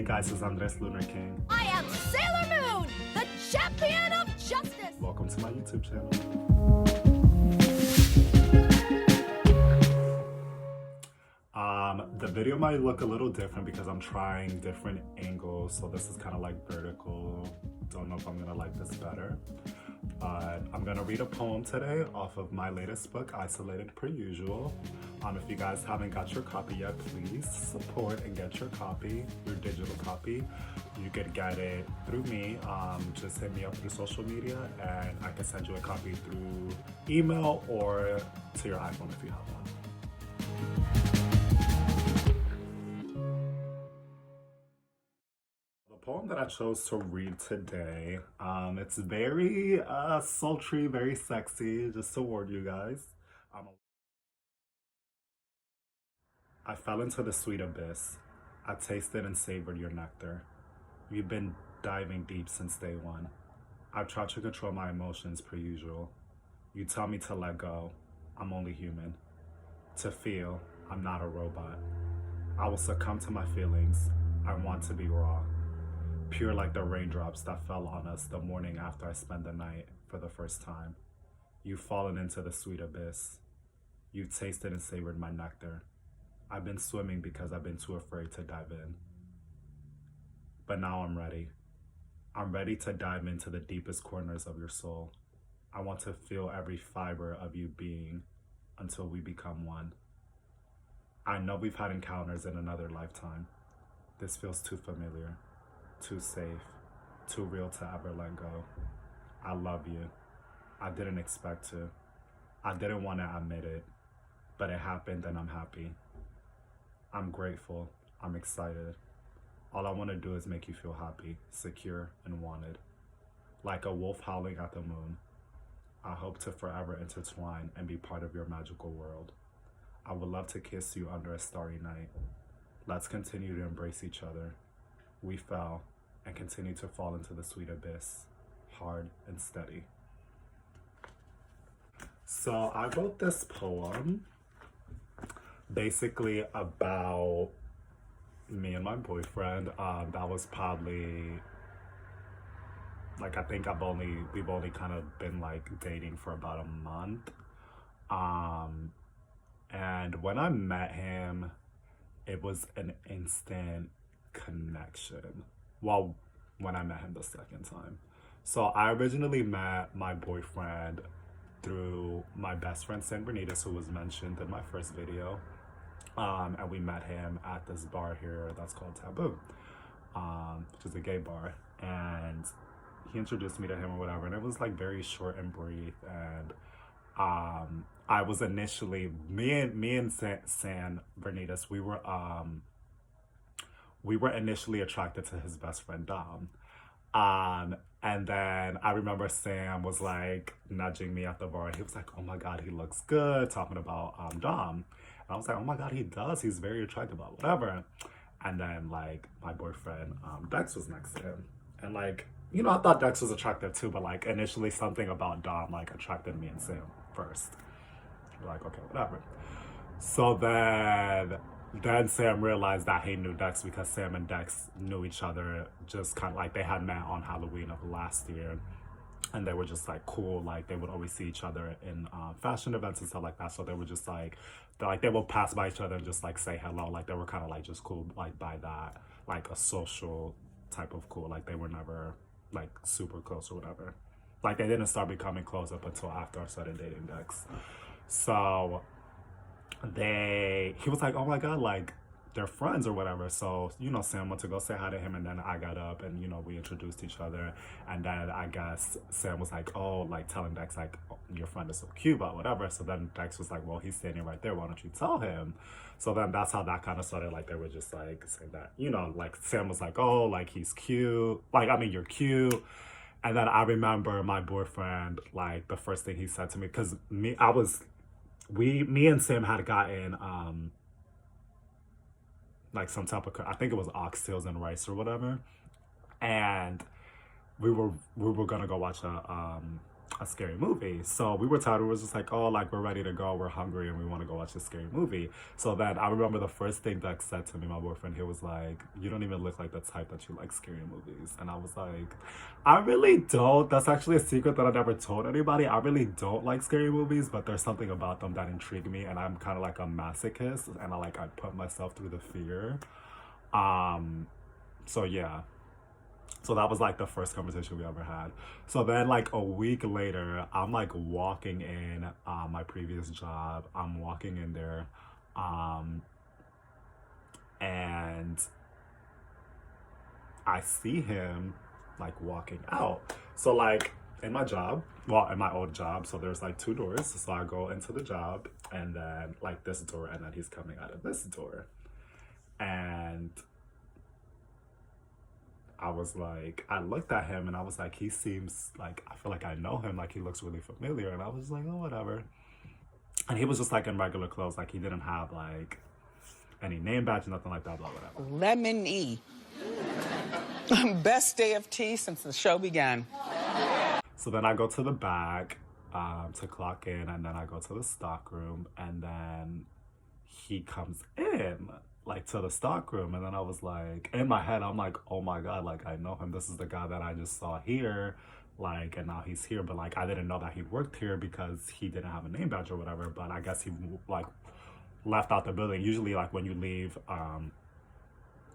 Hey guys, it's Andres Lunar King. I am Sailor Moon, the champion of justice! Welcome to my YouTube channel. The video might look a little different because I'm trying different angles. So this is kind of like vertical. Don't know if I'm gonna like this better. But I'm gonna read a poem today off of my latest book, Isolated Per Usual. If you guys haven't got your copy yet, please support and get your copy, your digital copy. You could get it through me. Just hit me up through social media and I can send you a copy through email or to your iPhone if you have one. The poem that I chose to read today, it's very sultry, very sexy, just to warn you guys. I fell into the sweet abyss. I tasted and savored your nectar. You've been diving deep since day one. I've tried to control my emotions per usual. You tell me to let go. I'm only human. To feel, I'm not a robot. I will succumb to my feelings. I want to be raw. Pure like the raindrops that fell on us the morning after I spent the night for the first time. You've fallen into the sweet abyss. You've tasted and savored my nectar. I've been swimming because I've been too afraid to dive in. But now I'm ready. I'm ready to dive into the deepest corners of your soul. I want to feel every fiber of you being until we become one. I know we've had encounters in another lifetime. This feels too familiar, too safe, too real to ever let go. I love you. I didn't expect to. I didn't want to admit it, but it happened and I'm happy. I'm grateful. I'm excited. All I want to do is make you feel happy, secure, and wanted. Like a wolf howling at the moon. I hope to forever intertwine and be part of your magical world. I would love to kiss you under a starry night. Let's continue to embrace each other. We fell and continue to fall into the sweet abyss, hard and steady. So I wrote this poem basically about me and my boyfriend. That was probably like, I think we've only kind of been like dating for about a month. And when I met him, it was an instant connection. Well, when I met him the second time. So I originally met my boyfriend through my best friend San Bernardus, who was mentioned in my first video. And we met him at this bar here that's called Taboo, which is a gay bar. And he introduced me to him or whatever, and it was like very short and brief. And I was initially, me and San Bernardus, we were initially attracted to his best friend Dom. And then I remember Sam was like nudging me at the bar. He was like, "Oh my God, he looks good," talking about Dom. And I was like, "Oh my God, he does. He's very attractive," whatever. And then like my boyfriend Dex was next to him, and like, you know, I thought Dex was attractive too, but like initially something about Dom like attracted me and Sam first. We're like, okay, whatever. So then Sam realized that he knew Dex because Sam and Dex knew each other, just kind of like they had met on Halloween of last year. And they were just like cool, like they would always see each other in fashion events and stuff like that. So they were just like they would pass by each other and just like say hello. Like they were kind of like just cool, like by that, like a social type of cool. Like they were never like super close or whatever. Like they didn't start becoming close up until after I started dating Dex. So he was like, "Oh my God, like they're friends or whatever." So, you know, Sam went to go say hi to him, and then I got up and, you know, we introduced each other. And then I guess Sam was like, "Oh," like telling Dex like, "Oh, your friend is so cute," but whatever. So then Dex was like, "Well, he's standing right there. Why don't you tell him?" So then that's how that kind of started. Like they were just like saying that, you know, like Sam was like, "Oh, like he's cute. Like, I mean, you're cute." And then I remember my boyfriend, like the first thing he said to me, because me and Sam had gotten like some type of, I think it was oxtails and rice or whatever, and we were gonna go watch a scary movie. So we were tired. We were just like, oh, like we're ready to go. We're hungry and we want to go watch a scary movie. So then I remember the first thing Dex said to me, my boyfriend, he was like, you don't even look like the type that you like scary movies. And I was like, I really don't. That's actually a secret that I never told anybody. I really don't like scary movies, but there's something about them that intrigue me. And I'm kind of like a masochist and I put myself through the fear. So yeah. So that was like the first conversation we ever had. So then like a week later, I'm like walking in my previous job. I'm walking in there um, and I see him like walking out. So like in my job, well, in my old job, so there's like two doors. So I go into the job and then like this door and then he's coming out of this door. And I was like, I looked at him and I was like, he seems like, I feel like I know him, like he looks really familiar. And I was like, oh, whatever. And he was just like in regular clothes, like he didn't have like any name badge, nothing like that, blah, whatever. Lemon-y. Best day of tea since the show began. So then I go to the back to clock in and then I go to the stock room and then he comes in like to the stock room and then I was like, in my head I'm like, oh my god, like I know him, this is the guy that I just saw here, like, and now he's here. But like I didn't know that he worked here because he didn't have a name badge or whatever, but I guess he like left out the building. Usually like when you leave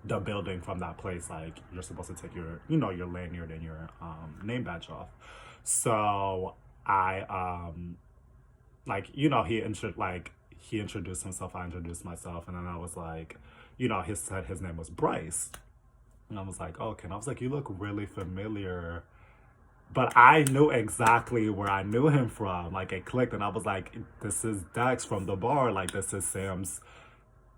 the building from that place, like you're supposed to take your, you know, your lanyard and your name badge off. So I like, you know, he introduced himself, I introduced myself, and then I was like, you know, he said his name was Bryce. And I was like, okay. And I was like, you look really familiar. But I knew exactly where I knew him from. Like, it clicked, and I was like, this is Dex from the bar. Like, this is Sam's,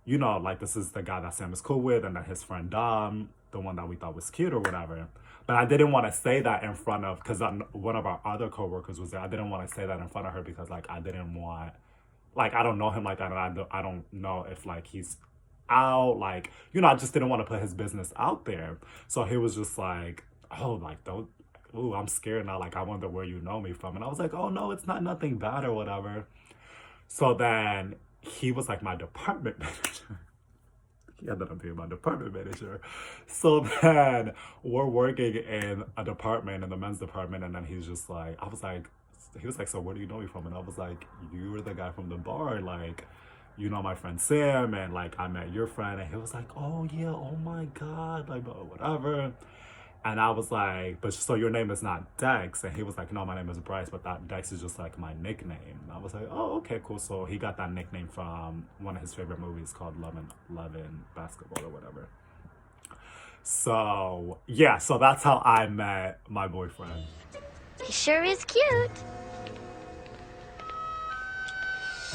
you know, like, this is the guy that Sam is cool with, and then his friend Dom, the one that we thought was cute or whatever. But I didn't want to say that in front of, because one of our other coworkers was there. I didn't want to say that in front of her because, like, I didn't want, like, I don't know him like that, and I don't know if, like, he's out, like, you know, I just didn't want to put his business out there. So he was just like, oh, like, don't, ooh, I'm scared now, like, I wonder where you know me from. And I was like, oh, no, it's not nothing bad or whatever. So then he was, like, my department manager. He ended up being my department manager. So then we're working in a department, in the men's department, and then he's just like, I was like, he was like, so where do you know me from? And I was like, you were the guy from the bar, like, you know my friend Sam, and like I met your friend. And he was like, oh yeah, oh my god, like whatever. And I was like, but so your name is not Dex? And he was like, no, my name is Bryce, but that Dex is just like my nickname. And I was like, oh, okay, cool. So he got that nickname from one of his favorite movies called Love and Basketball or whatever. So yeah, so that's how I met my boyfriend. He sure is cute.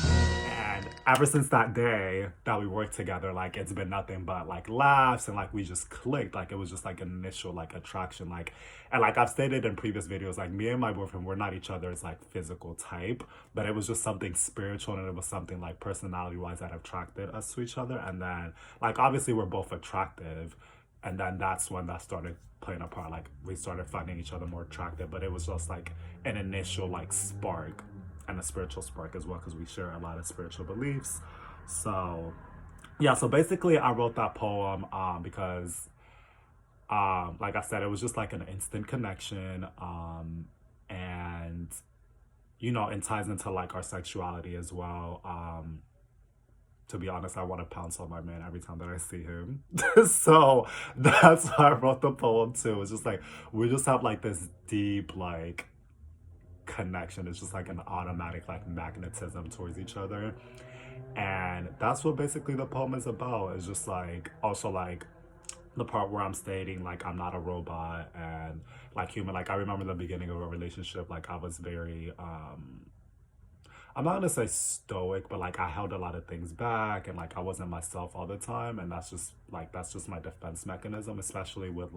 And ever since that day that we worked together, like it's been nothing but like laughs and like we just clicked. Like it was just like an initial like attraction. Like, and like I've stated in previous videos, like me and my boyfriend, we're not each other's like physical type, but it was just something spiritual and it was something like personality wise that attracted us to each other. And then like obviously we're both attractive, and then that's when that started playing a part. Like we started finding each other more attractive, but it was just like an initial like spark, and a spiritual spark as well, because we share a lot of spiritual beliefs. So yeah, so basically I wrote that poem because like I said, it was just like an instant connection, and you know, it ties into like our sexuality as well. To be honest, I want to pounce on my man every time that I see him. So that's why I wrote the poem too. It's just like we just have like this deep like connection. It's just like an automatic like magnetism towards each other. And that's what basically the poem is about. It's just like also like the part where I'm stating like I'm not a robot and like human. Like I remember the beginning of a relationship, like I was very I'm not gonna say stoic, but like I held a lot of things back and like I wasn't myself all the time. And that's just my defense mechanism, especially with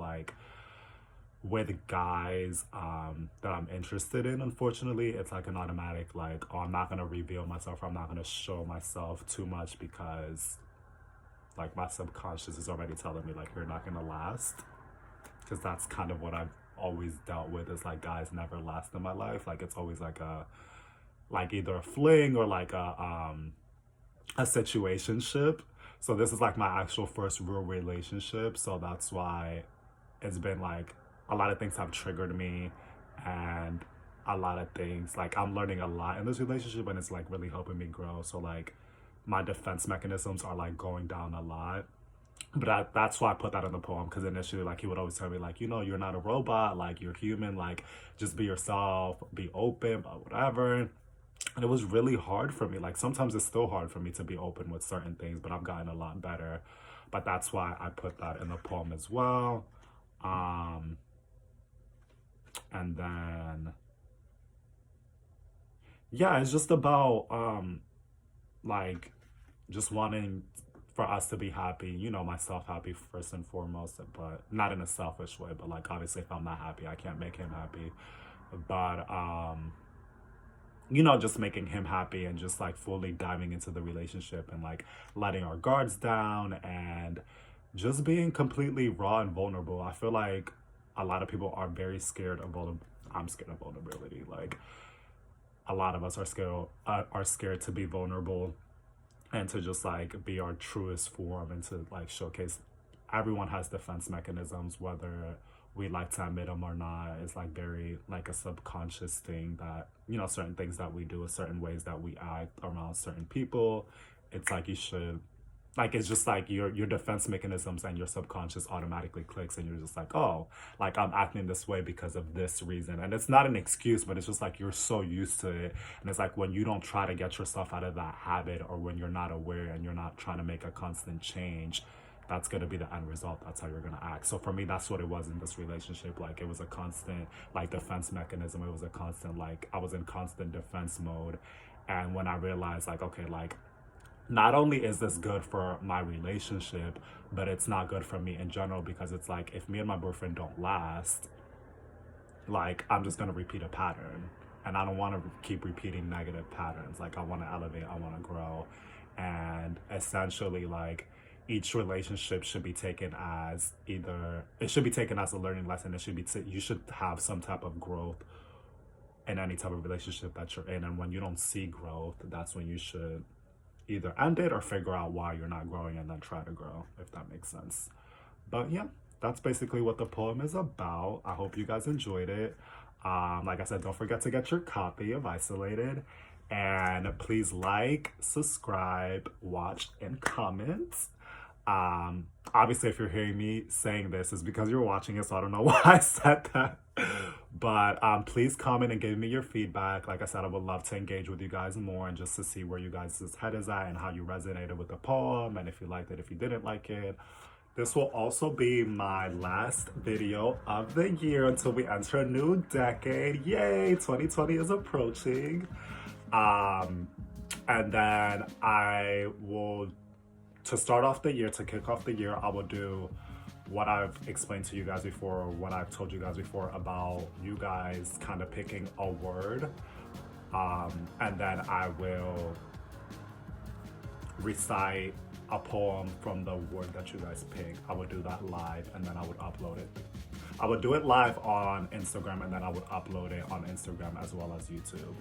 guys that I'm interested in. Unfortunately, it's like an automatic like, oh, I'm not gonna reveal myself, or I'm not gonna show myself too much because like my subconscious is already telling me like you're not gonna last, because that's kind of what I've always dealt with is like guys never last in my life. Like it's always like either a fling or like a situationship. So this is like my actual first real relationship. So that's why it's been like a lot of things have triggered me, and a lot of things like I'm learning a lot in this relationship, and it's like really helping me grow. So like my defense mechanisms are like going down a lot. But that's why I put that in the poem, because initially like he would always tell me like, you know, you're not a robot, like you're human, like just be yourself, be open, but whatever. And it was really hard for me. Like sometimes it's still hard for me to be open with certain things, but I've gotten a lot better. But that's why I put that in the poem as well. And then yeah, it's just about like just wanting for us to be happy, you know, myself happy first and foremost, but not in a selfish way, but like obviously if I'm not happy, I can't make him happy. But you know, just making him happy and just like fully diving into the relationship and like letting our guards down and just being completely raw and vulnerable. I feel like a lot of people are very scared of I'm scared of vulnerability. Like a lot of us are scared to be vulnerable and to just like be our truest form and to like showcase. Everyone has defense mechanisms, whether we like to admit them or not. It's like very like a subconscious thing that, you know, certain things that we do, certain ways that we act around certain people, it's like you should, like it's just like your defense mechanisms and your subconscious automatically clicks, and you're just like, oh, like I'm acting this way because of this reason. And it's not an excuse, but it's just like you're so used to it. And it's like when you don't try to get yourself out of that habit, or when you're not aware and you're not trying to make a constant change, that's going to be the end result. That's how you're going to act. So for me, that's what it was in this relationship. Like it was a constant like defense mechanism. It was a constant like I was in constant defense mode. And when I realized like, okay, like not only is this good for my relationship, but it's not good for me in general, because it's like if me and my boyfriend don't last, like I'm just going to repeat a pattern, and I don't want to keep repeating negative patterns. Like I want to elevate, I want to grow. And essentially like each relationship should be taken as it should be taken as a learning lesson. It should be you should have some type of growth in any type of relationship that you're in. And when you don't see growth, that's when you should either end it or figure out why you're not growing and then try to grow, if that makes sense. But yeah, that's basically what the poem is about. I hope you guys enjoyed it. Like I said, don't forget to get your copy of Isolated. And please like, subscribe, watch, and comment. Obviously, if you're hearing me saying this, it's because you're watching it, so I don't know why I said that. But please comment and give me your feedback. Like I said, I would love to engage with you guys more and just to see where you guys' head is at and how you resonated with the poem, and if you liked it, if you didn't like it. This will also be my last video of the year until we enter a new decade. Yay, 2020 is approaching. And then I will, to start off the year, to kick off the year, I will do what I've explained to you guys before, or what I've told you guys before about you guys kind of picking a word. And then I will recite a poem from the word that you guys pick. I would do that live, and then I would upload it. I would do it live on Instagram, and then I would upload it on Instagram as well as YouTube.